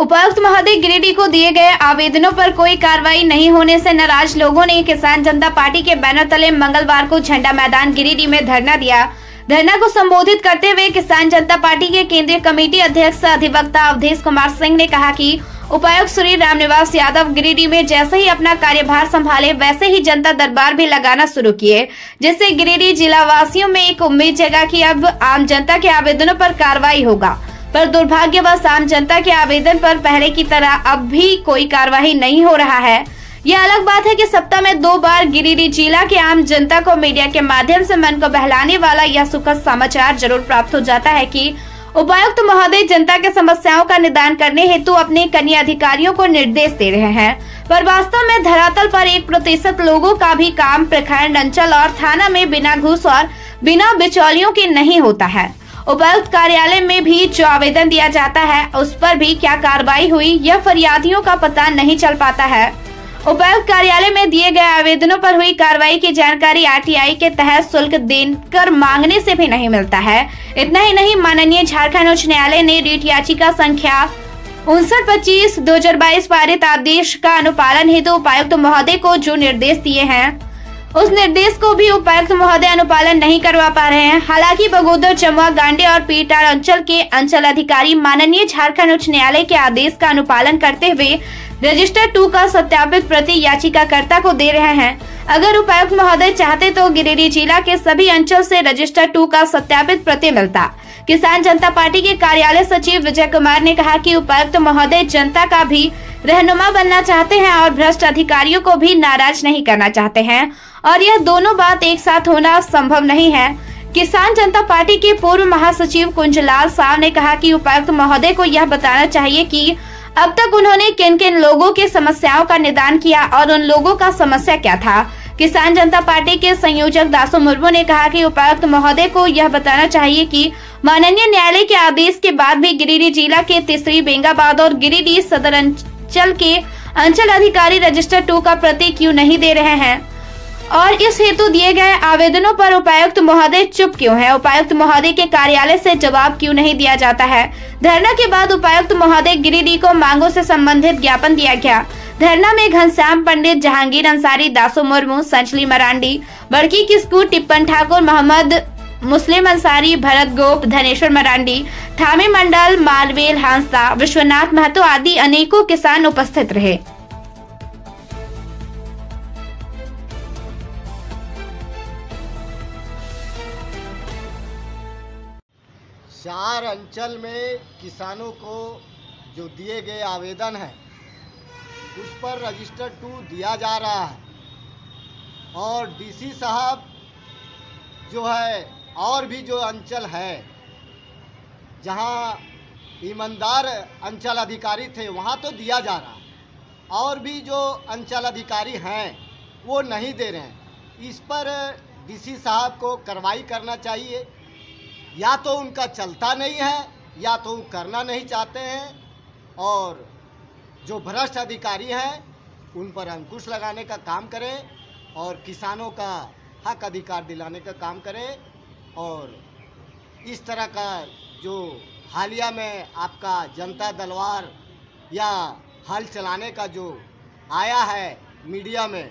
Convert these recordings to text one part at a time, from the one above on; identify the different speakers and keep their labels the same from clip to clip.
Speaker 1: उपायुक्त महोदय गिरिडीह को दिए गए आवेदनों पर कोई कार्रवाई नहीं होने से नाराज लोगों ने किसान जनता पार्टी के बैनर तले मंगलवार को झंडा मैदान गिरिडीह में धरना दिया। धरना को संबोधित करते हुए किसान जनता पार्टी के केंद्रीय कमेटी अध्यक्ष अधिवक्ता अवधेश कुमार सिंह ने कहा कि उपायुक्त श्री रामनिवास यादव गिरिडीह में जैसे ही अपना कार्यभार संभाले वैसे ही जनता दरबार भी लगाना शुरू किए, जिससे गिरिडीह जिला वासियों में एक उम्मीद जगा कि अब आम जनता के आवेदनों पर कार्रवाई होगा। पर दुर्भाग्यवश आम जनता के आवेदन पर पहले की तरह अब भी कोई कार्रवाई नहीं हो रहा है। यह अलग बात है कि सप्ताह में 2 बार गिरिडीह जिला के आम जनता को मीडिया के माध्यम से मन को बहलाने वाला यह सुखद समाचार जरूर प्राप्त हो जाता है कि उपायुक्त महोदय जनता के समस्याओं का निदान करने हेतु अपने कनीय अधिकारियों को निर्देश दे रहे हैं, पर वास्तव में धरातल पर 1% लोगों का भी काम प्रखंड, अंचल और थाना में बिना घूस और बिना बिचौलियों के नहीं होता है। उपायुक्त कार्यालय में भी जो आवेदन दिया जाता है उस पर भी क्या कार्रवाई हुई, यह फरियादियों का पता नहीं चल पाता है। उपायुक्त कार्यालय में दिए गए आवेदनों पर हुई कार्रवाई की जानकारी आरटीआई के तहत शुल्क देकर मांगने से भी नहीं मिलता है। इतना ही नहीं, माननीय झारखंड उच्च न्यायालय ने रीट याचिका संख्या 59/25/2022 पारित आदेश का अनुपालन हेतु उपायुक्त महोदय को जो निर्देश दिए हैं उस निर्देश को भी उपायुक्त महोदय अनुपालन नहीं करवा पा रहे हैं। हालांकि बगोदर, जमुआ, गांडे और पीटार अंचल के अंचल अधिकारी माननीय झारखंड उच्च न्यायालय के आदेश का अनुपालन करते हुए रजिस्टर 2 का सत्यापित प्रति याचिकाकर्ता को दे रहे हैं। अगर उपायुक्त महोदय चाहते तो गिरिडीह जिला के सभी अंचल से रजिस्टर 2 का सत्यापित प्रति मिलता। किसान जनता पार्टी के कार्यालय सचिव विजय कुमार ने कहा कि उपायुक्त महोदय जनता का भी रहनुमा बनना चाहते हैं और भ्रष्ट अधिकारियों को भी नाराज नहीं करना चाहते हैं, और यह दोनों बात एक साथ होना संभव नहीं है। किसान जनता पार्टी के पूर्व महासचिव कुंजलाल साव ने कहा कि उपायुक्त महोदय को यह बताना चाहिए कि अब तक उन्होंने किन किन लोगों के समस्याओं का निदान किया और उन लोगों का समस्या क्या था। किसान जनता पार्टी के संयोजक दासू मुर्मू ने कहा कि उपायुक्त महोदय को यह बताना चाहिए कि माननीय न्यायालय के आदेश के बाद भी गिरिडीह जिला के तीसरी, बेंगाबाद और गिरिडीह सदर अंचल के अंचल अधिकारी रजिस्टर 2 का प्रति क्यों नहीं दे रहे हैं और इस हेतु दिए गए आवेदनों पर उपायुक्त महोदय चुप क्यों है। उपायुक्त महोदय के कार्यालय से जवाब क्यों नहीं दिया जाता है। धरना के बाद उपायुक्त महोदय गिरिडीह को मांगों से संबंधित ज्ञापन दिया गया। धरना में घनश्याम पंडित, जहांगीर अंसारी, दासू मुर्मू, संचली मरांडी, बड़की किस्कू, टिप्पन ठाकुर, मोहम्मद मुस्लिम अंसारी, भरत गोप, धनेश्वर मरांडी, थामी मंडल, मालवेल हांसदा, विश्वनाथ महतो आदि अनेकों किसान उपस्थित रहे।
Speaker 2: चार अंचल में किसानों को जो दिए गए आवेदन हैं उस पर रजिस्टर 2 दिया जा रहा है, और डीसी साहब जो है और भी जो अंचल है जहां ईमानदार अंचल अधिकारी थे वहां तो दिया जा रहा है, और भी जो अंचल अधिकारी हैं वो नहीं दे रहे हैं। इस पर डीसी साहब को कार्रवाई करना चाहिए। या तो उनका चलता नहीं है या तो वो करना नहीं चाहते हैं, और जो भ्रष्ट अधिकारी हैं उन पर अंकुश लगाने का काम करें और किसानों का हक अधिकार दिलाने का काम करें। और इस तरह का जो हालिया में आपका जनता दरबार या हल चलाने का जो आया है मीडिया में,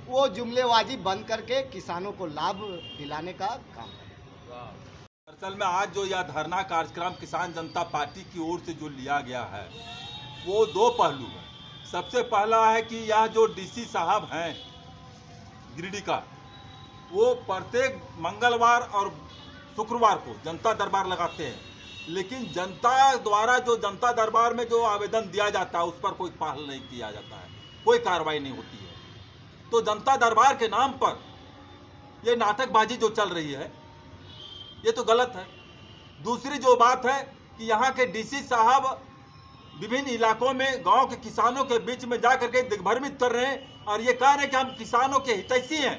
Speaker 2: वो जुमलेबाजी बंद करके किसानों को लाभ दिलाने का काम करें।
Speaker 3: दरअसल में आज जो यह धरना कार्यक्रम किसान जनता पार्टी की ओर से जो लिया गया है वो 2 पहलू है। सबसे पहला है कि यह जो डीसी साहब हैं गिरिडीह का, वो प्रत्येक मंगलवार और शुक्रवार को जनता दरबार लगाते हैं, लेकिन जनता द्वारा जो जनता दरबार में जो आवेदन दिया जाता है उस पर कोई पहल नहीं किया जाता है, कोई कार्रवाई नहीं होती है। तो जनता दरबार के नाम पर ये नाटकबाजी जो चल रही है ये तो गलत है। दूसरी जो बात है कि यहाँ के डीसी साहब विभिन्न इलाकों में गांव के किसानों के बीच में जाकर के दिग्भ्रमित कर रहे हैं और ये कह रहे हैं कि हम किसानों के हितैषी हैं।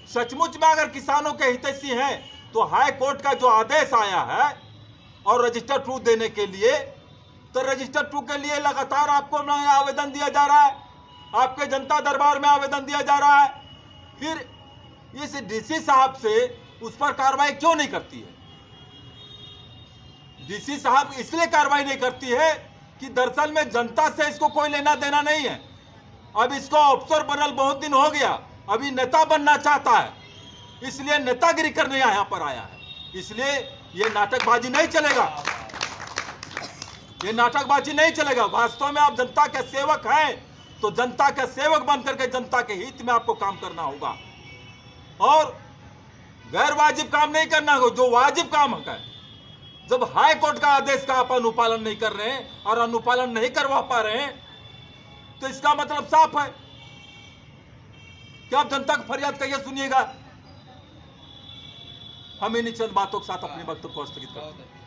Speaker 3: सचमुच में अगर किसानों के हितैषी हैं तो हाई कोर्ट का जो आदेश आया है और रजिस्टर 2 देने के लिए, तो रजिस्टर 2 के लिए लगातार आपको आवेदन दिया जा रहा है, आपके जनता दरबार में आवेदन दिया जा रहा है। फिर इस डीसी साहब से उस पर कार्रवाई क्यों नहीं करती है? डीसी साहब इसलिए कार्रवाई नहीं करती है कि दरअसल में जनता से इसको कोई लेना देना नहीं है। अब इसको अफसर बनल बहुत दिन हो गया, अभी नेता बनना चाहता है, इसलिए नेतागिरी करने यहाँ पर आया है। इसलिए ये नाटकबाजी नहीं चलेगा, ये नाटकबाजी नहीं चलेगा। वास्तव में आप जनता के सेवक हैं तो जनता के सेवक बन करके जनता के हित में आपको काम करना होगा और गैर वाजिब काम नहीं करना होगा, जो वाजिब काम है। जब हाई कोर्ट का आदेश का आप अनुपालन नहीं कर रहे हैं और अनुपालन नहीं करवा पा रहे हैं तो इसका मतलब साफ है कि आप जनता की फरियाद कहिए सुनिएगा। हम इन्हीं चंद बातों के साथ अपने वक्तव्य को स्थगित करते हैं।